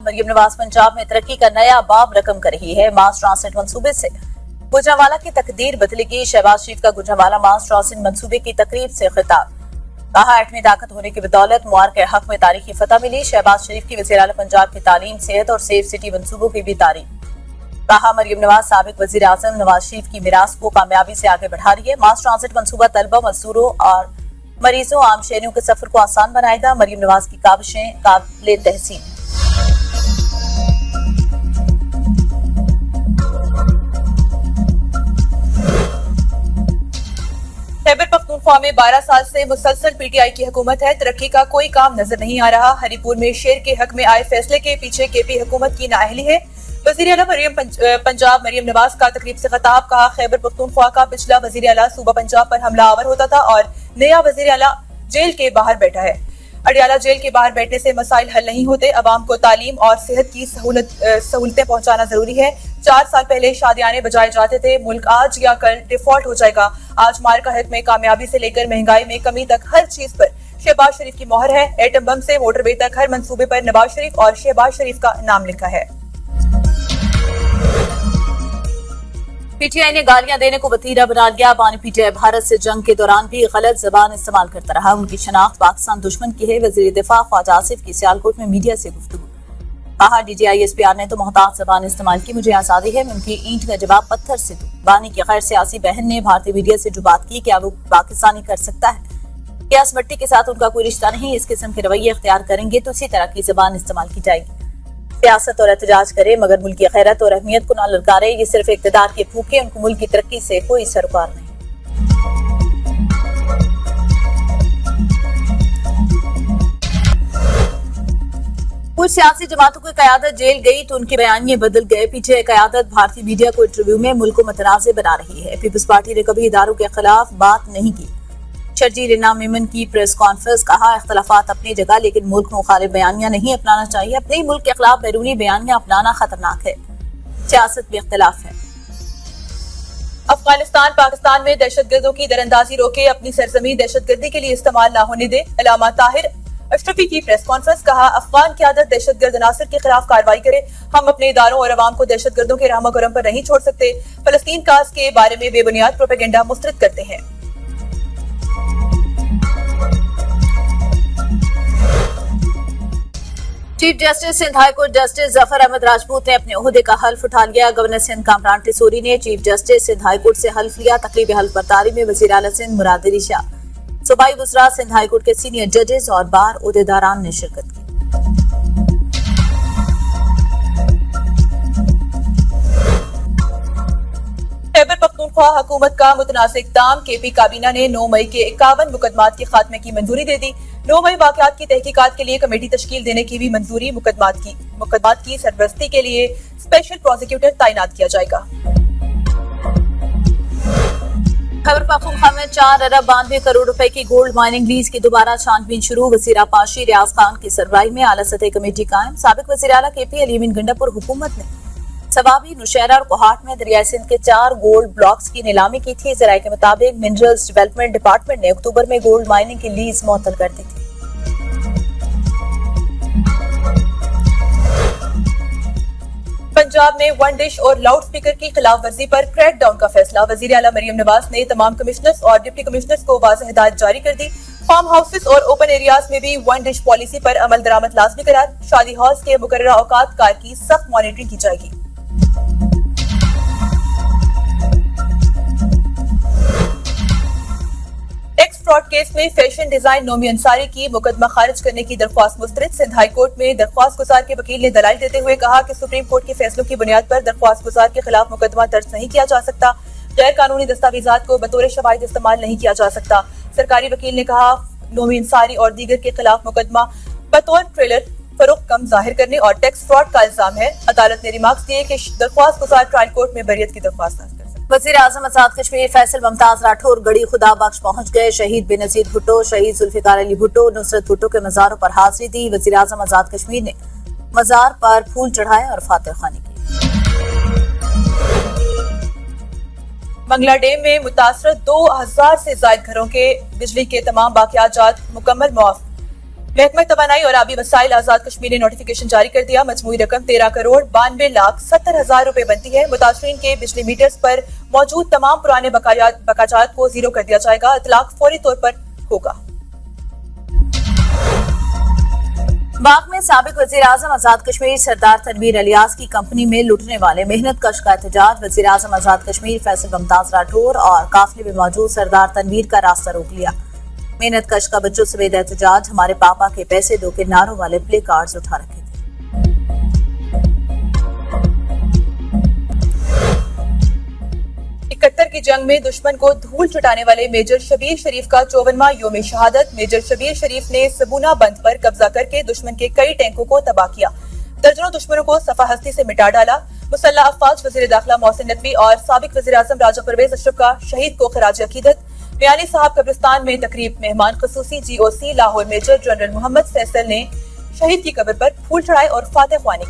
मरियम नवाज पंजाब में तरक्की का नया बाब रकम कर रही है। मास ट्रांसिट मंसूबे से गुजरांवाला की तकदीर बदलेगी। शहबाज शरीफ का गुजरांवाला मास ट्रांसिट मंसूबे की तकरीब से खिताब। कहा, एटमी ताकत होने की बदौलत मुआर के हक में तारीखी फतह मिली। शहबाज शरीफ की वज़ीर आला पंजाब की तालीम, सेहत और सेफ सिटी मंसूबों की भी तारीफ। कहा, मरियम नवाज साबिक वज़ीर आज़म नवाज शरीफ की मिरास को कामयाबी से आगे बढ़ा रही है। मास ट्रांसिट मंसूबा तलबा, मजदूरों और मरीजों, आम शहरियों के सफर को आसान बनाएगा। मरियम नवाज की काविशें काबिले तहसीन। खैबर पख्तूनख्वा में 12 साल से मुसलसल पीटीआई की हुकूमत है। तरक्की का कोई काम नजर नहीं आ रहा। हरिपुर में शेर के हक में आए फैसले के पीछे केपी हुकूमत की नाअहली है। वज़ीर आला पंजाब मरियम नवाज का तकरीब से खिताब। कहा, खैबर पख्तूनख्वा का पिछला वज़ीर आला सूबा पंजाब पर हमलावर होता था और नया वज़ीर आला जेल के बाहर बैठा है। अडियाला जेल के बाहर बैठने से मसाइल हल नहीं होते। अवाम को तालीम और सेहत की सहूलतें पहुंचाना जरूरी है। 4 साल पहले शादियाने बजाए जाते थे। मुल्क आज या कल डिफॉल्ट हो जाएगा। आज मार का हक में कामयाबी से लेकर महंगाई में कमी तक हर चीज पर शहबाज शरीफ की मोहर है। एटम बम से मोटरवे तक हर मंसूबे पर नवाज शरीफ और शहबाज शरीफ का नाम लिखा है। पीटीआई ने गालियां देने को वतीरा बना लिया। बानी पीटीआई भारत से जंग के दौरान भी गलत जबान इस्तेमाल करता रहा। उनकी शनाख्त पाकिस्तान दुश्मन की है। वजीर दिफा ख्वाजा आसिफ की सियालकोट में मीडिया से गुफ्तगू। कहा, DGISPR ने तो मोहताज जबान इस्तेमाल की। मुझे आजादी है, मैं उनकी ईंट का जवाब पत्थर से दूं। बानी की गैर सियासी बहन ने भारतीय मीडिया से जो बात की, क्या वो पाकिस्तानी कर सकता है? क्या इस मट्टी के साथ उनका कोई रिश्ता नहीं? इस किस्म के रवैये इख्तियार करेंगे तो इसी तरह की जबान इस्तेमाल की जाएगी। सियासत और एहतजाज करे मगर मुल्क की खैरत और अहमियत को न ललकारे। ये सिर्फ इक़्तिदार के भूखे, उनको मुल्क की तरक्की से कोई सरोकार नहीं। कुछ सियासी जमातों की क़यादत जेल गई तो उनके बयानिए बदल गए। पीछे क़यादत भारतीय मीडिया को इंटरव्यू में मुल्क को मुतनाज़ बना रही है। पीपल्स पार्टी ने कभी इदारों के खिलाफ बात नहीं की। शर्जील इनाम मेमन की प्रेस कॉन्फ्रेंस। कहा, इख्तलाफात अपनी जगह लेकिन मुल्क मुखालिफ बयानिया नहीं अपनाना चाहिए। अपने ही मुल्क के खिलाफ बैरूनी बयानिया अपनाना खतरनाक है। सियासत में इख्तलाफ है। अफगानिस्तान पाकिस्तान में दहशतगर्दों की दरअंदाजी रोके, अपनी सरजमीन दहशतगर्दी के लिए इस्तेमाल न होने दे। अलामा ताहिर अशरफी की प्रेस कॉन्फ्रेंस। कहा, अफगान क़यादत दहशतगर्द अनासर के खिलाफ कार्रवाई करे। हम अपने इदारों और अवाम को दहशतगर्दों के रहमो करम पर नहीं छोड़ सकते। फलस्तीन काज के बारे में बेबुनियाद प्रोपेगेंडा मुस्तरद करते हैं। Chief justice Sindh high court justice Zafar Ahmed Rajput ने अपने ओहदे का हल्फ उठा लिया। गवर्नर सिंध कामरान टिसोरी ने chief justice Sindh high court से हल्फ लिया। तकरीब हल्फ बर्दारी में वज़ीर आला सिंध मुराद अली शाह, सूबाई वज़रा, सिंध हाई कोर्ट के सीनियर जजेस और बार ओहदेदारान ने शिरकत की। खैबर पख्तूनख्वा हुकूमत का मुतनाज़ इक़दाम। केपी काबीना ने 9 मई के 51 मुकदमात के खात्मे की मंजूरी दे दी। 9 मई वाक़यात की तहकीकात के लिए कमेटी तश्कील देने की भी मंजूरी। मुकदमात की सरबरस्ती के लिए स्पेशल प्रोसिक्यूटर तैनात किया जाएगा। खैबर पख्तूनख्वा में 4 अरब 92 करोड़ रुपए की गोल्ड माइनिंग लीज की दोबारा छानबीन शुरू। वज़ीर आपाशी रियाज खान की सरबराही में आला सतह कमेटी कायम। साबिक वज़ीर आला KP अली अमीन गंडापुर हुकूमत ने सवाबी, नौशहरा और कोहाट में दरियाई सिंध के 4 गोल्ड ब्लॉक्स की नीलामी की थी। ज़राए के मुताबिक मिनरल्स डेवलपमेंट डिपार्टमेंट ने अक्टूबर में गोल्ड माइनिंग की लीज मुअत्तल कर दी थी। पंजाब में वन डिश और लाउड स्पीकर की खिलाफ वर्जी पर क्रैकडाउन का फैसला। वज़ीर आला मरियम नवाज ने तमाम कमिश्नर्स और डिप्टी कमिश्नर्स को वाज़ेह हिदायत जारी कर दी। फार्म हाउसेस और ओपन एरियाज में भी वन डिश पॉलिसी पर अमल दरामद लाजमी करार। शादी हॉल्स के मुकर्ररा औकात कार की सख्त मॉनिटरिंग की जाएगी। टैक्स फ्रॉड केस में फैशन डिजाइन नोमी अंसारी की मुकदमा खारिज करने की दरख्वास्त मुस्तरद। सिंध हाई कोर्ट में दरख्वास्त गुजार के वकील ने दलाइल देते हुए कहा कि सुप्रीम कोर्ट के फैसलों की बुनियाद पर दरख्वास्त गुजार के खिलाफ मुकदमा दर्ज नहीं किया जा सकता। गैर कानूनी दस्तावेजात को बतौर शवाहिद इस्तेमाल नहीं किया जा सकता। सरकारी वकील ने कहा, नोमी अंसारी और दीगर के खिलाफ मुकदमा बतौर ट्रेलर फरोख्त कम जाहिर करने और टैक्स फ्रॉड का इल्जाम है। अदालत ने रिमार्क्स दिए कि दरख्वास्त गुजार ट्रायल कोर्ट में बरियत की दरख्वास्त कर सकते। वज़ीर आज़म आज़ाद कश्मीर फैसल मुमताज राठौर गड़ी खुदा बख्श पहुंच गए। शहीद बेनज़ीर भुट्टो, शहीद जुल्फ़िकार अली भुट्टो, नुसरत भुट्टो के मज़ारों पर हाज़िरी दी। वज़ीर आज़म आज़ाद कश्मीर ने मज़ार पर फूल चढ़ाए और फातिह ख़्वानी की। मंगला डैम में मुतासर 2000 से ज़ायद घरों के बिजली के तमाम बाक़ियात मुकम्मल मुआफ़। महकमा तवानाई और आबी वसाइल आजाद कश्मीर ने नोटिफिकेशन जारी कर दिया। मजमूई रकम 13,92,70,000 रुपए बनती है। मुतासरीन के बिजली मीटर्स पर मौजूद तमाम पुराने बकायात को जीरो कर दिया जाएगा। इतलाक फौरी तौर पर होगा। बाग में साबिक वजीर आजम आजाद कश्मीर सरदार तनवीर अलियास की कंपनी में लुटने वाले मेहनत कश का एहतजाज। वजीर आजम आजाद कश्मीर फैसल मुमताज राठौर और काफिले में मौजूद सरदार तनवीर का रास्ता रोक लिया। मेहनत कश का बच्चों समेत एहतजाज। हमारे पापा के पैसे दो के नारों वाले प्ले कार्ड्स उठा रखे थे। 71 की जंग में दुश्मन को धूल चटाने वाले मेजर शबीर शरीफ का 54वां योम शहादत। मेजर शबीर शरीफ ने सबूना बंद पर कब्जा करके दुश्मन के कई टैंकों को तबाह किया। दर्जनों दुश्मनों को सफा हस्ती से मिटा डाला। मुसल्लह अफवाज वजीर दाखिला मोहसिन नकवी और साबिक वजीर आजम राजा परवेज अशरफ का शहीद को खराज अकीदत। मियानी साहब कब्रिस्तान में तकरीब। मेहमान खसूसी GOC Lahore major general Muhammad Faisal ने शहीद की कब्र पर फूल चढ़ाए और फातह ख्वानी